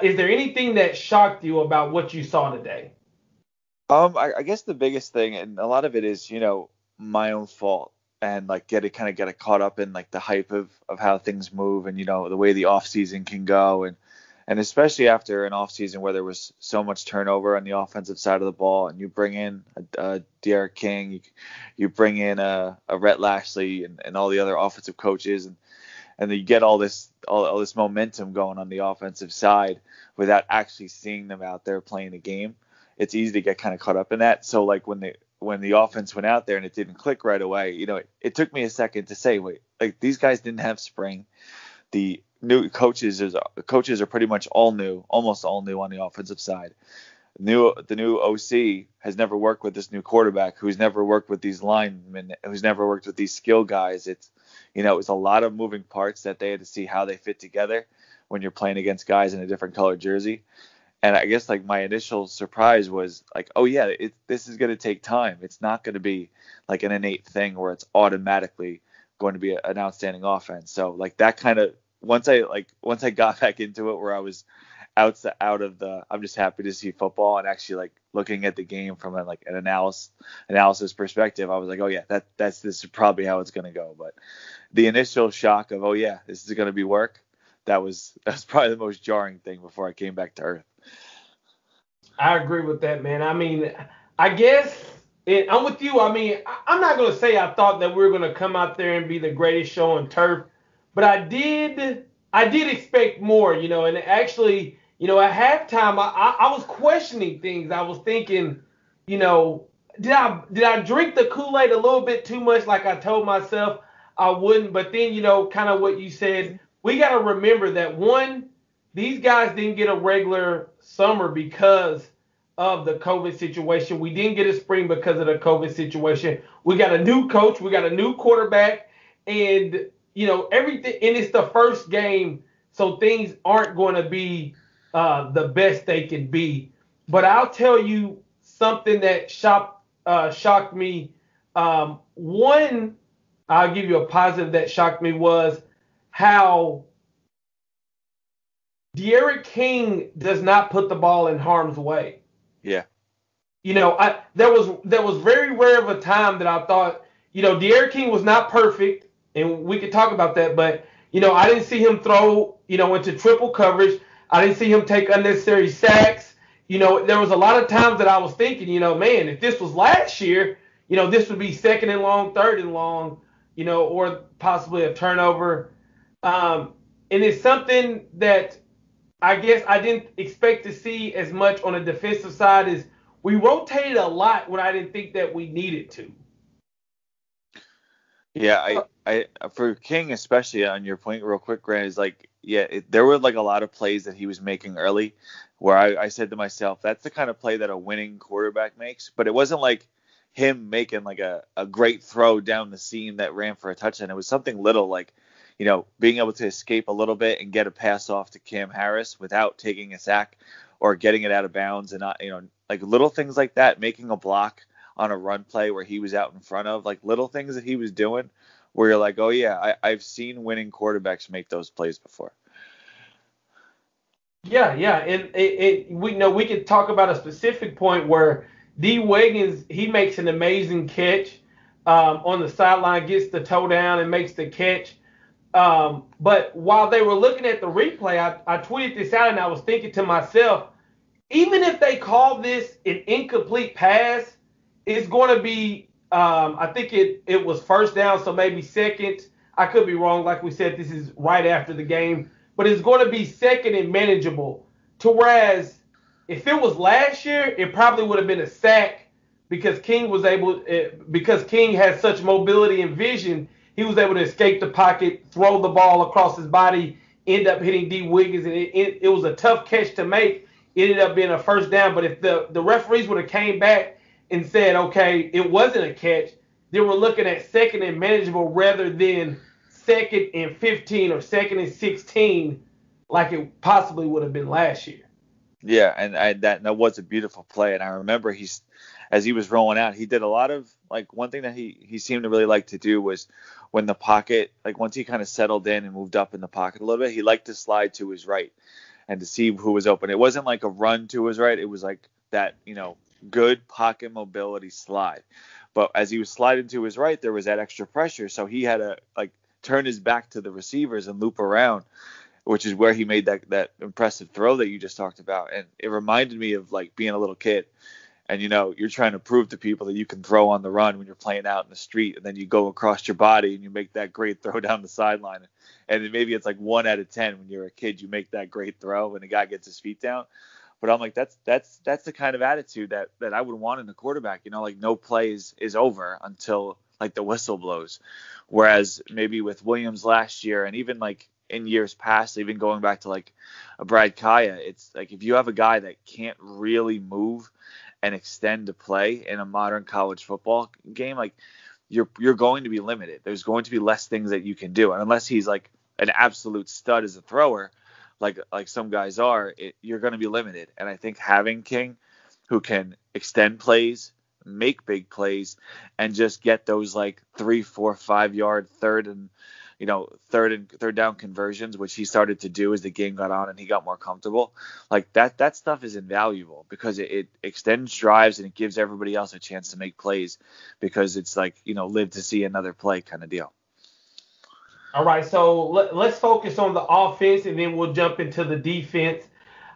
Is there anything that shocked you about what you saw today? I guess the biggest thing, and a lot of it is, my own fault, and like get it caught up in like the hype of how things move, and the way the off season can go, and especially after an off season where there was so much turnover on the offensive side of the ball, and you bring in a Derek King, you bring in a Rhett Lashley, and all the other offensive coaches, and then you get all this momentum going on the offensive side without actually seeing them out there playing the game. It's easy to get kind of caught up in that. So like when the offense went out there and it didn't click right away, it took me a second to say, wait, like these guys didn't have spring. The new coaches are pretty much all new, almost all new on the offensive side. The new OC has never worked with this new quarterback, who's never worked with these linemen, who's never worked with these skill guys. It's a lot of moving parts that they had to see how they fit together when you're playing against guys in a different colored jersey. And I guess like my initial surprise was like, oh yeah, this is going to take time. It's not going to be like an innate thing where it's automatically going to be an outstanding offense. So like that kind of once I got back into it, where I was out of the, I'm just happy to see football and actually like looking at the game from an analysis perspective. I was like, oh yeah, this is probably how it's going to go. But the initial shock of, oh yeah, this is going to be work. That's probably the most jarring thing before I came back to earth. I agree with that, man. I mean, I guess I'm with you. I mean, I'm not going to say I thought that we were going to come out there and be the greatest show on turf, but I did expect more, and actually, at halftime, I was questioning things. I was thinking, you know, did I drink the Kool-Aid a little bit too much, like I told myself I wouldn't? But then, kind of what you said, we got to remember that one, these guys didn't get a regular summer because of the COVID situation. We didn't get a spring because of the COVID situation. We got a new coach, we got a new quarterback, and everything. And it's the first game, so things aren't going to be the best they can be. But I'll tell you something that shocked me. One, I'll give you a positive that shocked me was how De'Aaron King does not put the ball in harm's way. Yeah. There was very rare of a time that I thought, De'Aaron King was not perfect, and we could talk about that, but I didn't see him throw, into triple coverage. I didn't see him take unnecessary sacks. There was a lot of times that I was thinking, man, if this was last year, this would be second and long, third and long, or possibly a turnover. And it's something that I guess I didn't expect to see as much on the defensive side. Is we rotated a lot when I didn't think that we needed to. Yeah, I for King, especially on your point real quick, Grant, is like, yeah, there were like a lot of plays that he was making early where I said to myself, that's the kind of play that a winning quarterback makes. But it wasn't like him making like a great throw down the seam that ran for a touchdown. It was something little like, being able to escape a little bit and get a pass off to Cam Harris without taking a sack or getting it out of bounds, and not, like little things like that, making a block on a run play where he was out in front of, like little things that he was doing where you're like, oh yeah, I've seen winning quarterbacks make those plays before. Yeah, yeah, and we know we could talk about a specific point where D Wiggins he makes an amazing catch on the sideline, gets the toe down and makes the catch. But while they were looking at the replay, I tweeted this out and I was thinking to myself, even if they call this an incomplete pass, it's going to be, I think it was first down, so maybe second. I could be wrong. Like we said, this is right after the game, but it's going to be second and manageable. To whereas if it was last year, it probably would have been a sack because because King has such mobility and vision, he was able to escape the pocket, throw the ball across his body, end up hitting D Wiggins, and it was a tough catch to make. It ended up being a first down. But if the referees would have came back and said, okay, it wasn't a catch, then we're looking at second and manageable rather than second and 15 or second and 16 like it possibly would have been last year. Yeah, and that was a beautiful play. And I remember as he was rolling out, he did a lot of, like, one thing that he seemed to really like to do was when the pocket, like once he kind of settled in and moved up in the pocket a little bit, he liked to slide to his right. and to see who was open. It wasn't like a run to his right. It was like that, good pocket mobility slide. But as he was sliding to his right, there was that extra pressure. So he had to like turn his back to the receivers and loop around, which is where he made that impressive throw that you just talked about. And it reminded me of like being a little kid. And, you're trying to prove to people that you can throw on the run when you're playing out in the street. And then you go across your body and you make that great throw down the sideline. And then maybe it's like 1 out of 10 when you're a kid, you make that great throw and the guy gets his feet down. But I'm like, that's the kind of attitude that I would want in a quarterback. Like no play is over until like the whistle blows. Whereas maybe with Williams last year and even like in years past, even going back to like a Brad Kaya, it's like if you have a guy that can't really move and extend the play in a modern college football game, like you're going to be limited. There's going to be less things that you can do. And unless he's like an absolute stud as a thrower, like some guys are, you're going to be limited. And I think having King, who can extend plays, make big plays, and just get those like 3, 4, 5 yard third down conversions, which he started to do as the game got on and he got more comfortable. Like that stuff is invaluable because it extends drives and it gives everybody else a chance to make plays because it's like, live to see another play kind of deal. All right, so let's focus on the offense and then we'll jump into the defense.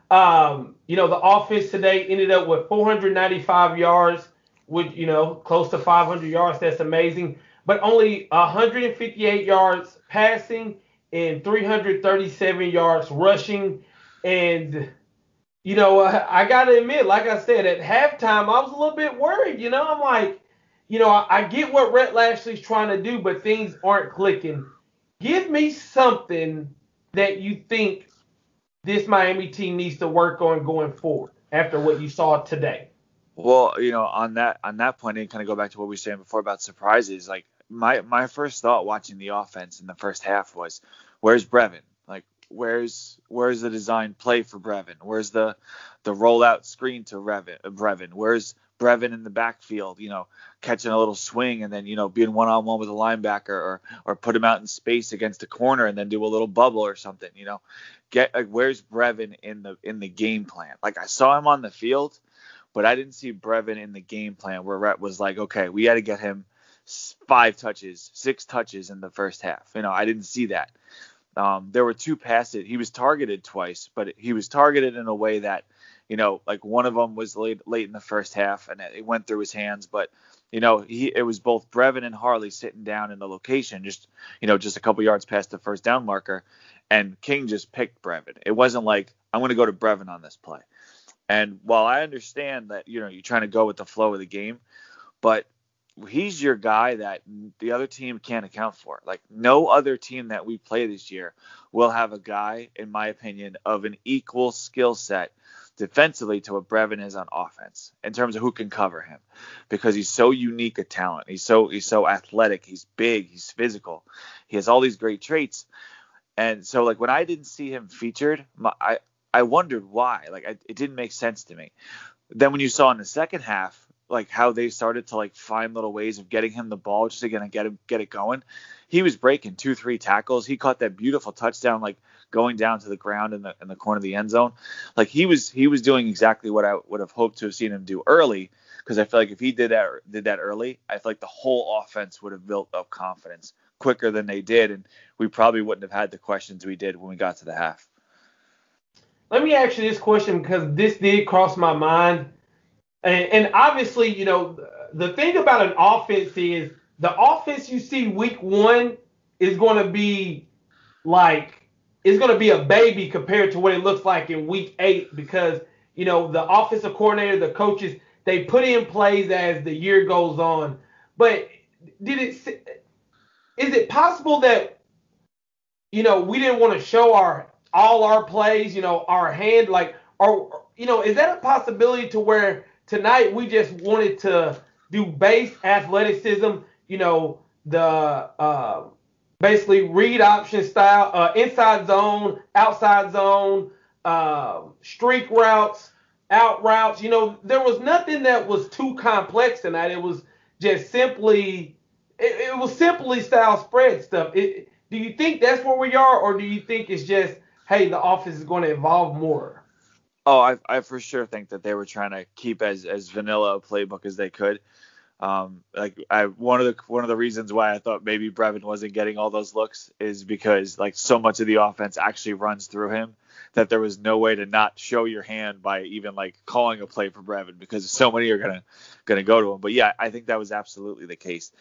The offense today ended up with 495 yards, with, close to 500 yards. That's amazing. But only 158 yards passing and 337 yards rushing. And, I got to admit, like I said, at halftime, I was a little bit worried. I'm like, I get what Rhett Lashley's trying to do, but things aren't clicking. Give me something that you think this Miami team needs to work on going forward after what you saw today. Well, on that point, and kind of go back to what we were saying before about surprises. Like my first thought watching the offense in the first half was, where's Brevin? Like where's the design play for Brevin? Where's the rollout screen to Brevin? Where's Brevin in the backfield, catching a little swing and then, being one-on-one with a linebacker or put him out in space against a corner and then do a little bubble or something, where's Brevin in the game plan? Like I saw him on the field, but I didn't see Brevin in the game plan where Rhett was like, okay, we got to get him 5 touches, 6 touches in the first half. I didn't see that. There were 2 passes. He was targeted twice, but he was targeted in a way that, like one of them was late in the first half and it went through his hands. But, it was both Brevin and Harley sitting down in the location, just a couple yards past the first down marker. And King just picked Brevin. It wasn't like, I'm going to go to Brevin on this play. And while I understand that, you're trying to go with the flow of the game, but he's your guy that the other team can't account for. Like no other team that we play this year will have a guy, in my opinion, of an equal skill set defensively to what Brevin is on offense in terms of who can cover him, because he's so unique a talent. He's so athletic. He's big. He's physical. He has all these great traits. And so like when I didn't see him featured, I wondered why. Like it didn't make sense to me. Then when you saw in the second half, like how they started to like find little ways of getting him the ball just to get it going. He was breaking 2-3 tackles. He caught that beautiful touchdown, like going down to the ground in the corner of the end zone. Like he was doing exactly what I would have hoped to have seen him do early. Because I feel like if he did that early, I feel like the whole offense would have built up confidence quicker than they did, and we probably wouldn't have had the questions we did when we got to the half. Let me ask you this question because this did cross my mind. And obviously, the thing about an offense is the offense you see week 1 is going to be a baby compared to what it looks like in week 8 because, the offensive coordinator, the coaches, they put in plays as the year goes on. But is it possible that, we didn't want to show all our plays, our hand, is that a possibility to where tonight we just wanted to do base athleticism, the basically read option style, inside zone, outside zone, streak routes, out routes. There was nothing that was too complex tonight. It was just simply style spread stuff. Do you think that's where we are, or do you think it's just hey, the offense is going to evolve more. Oh, I for sure think that they were trying to keep as vanilla a playbook as they could. Like one of the reasons why I thought maybe Brevin wasn't getting all those looks is because like so much of the offense actually runs through him that there was no way to not show your hand by even like calling a play for Brevin because so many are gonna go to him. But yeah, I think that was absolutely the case.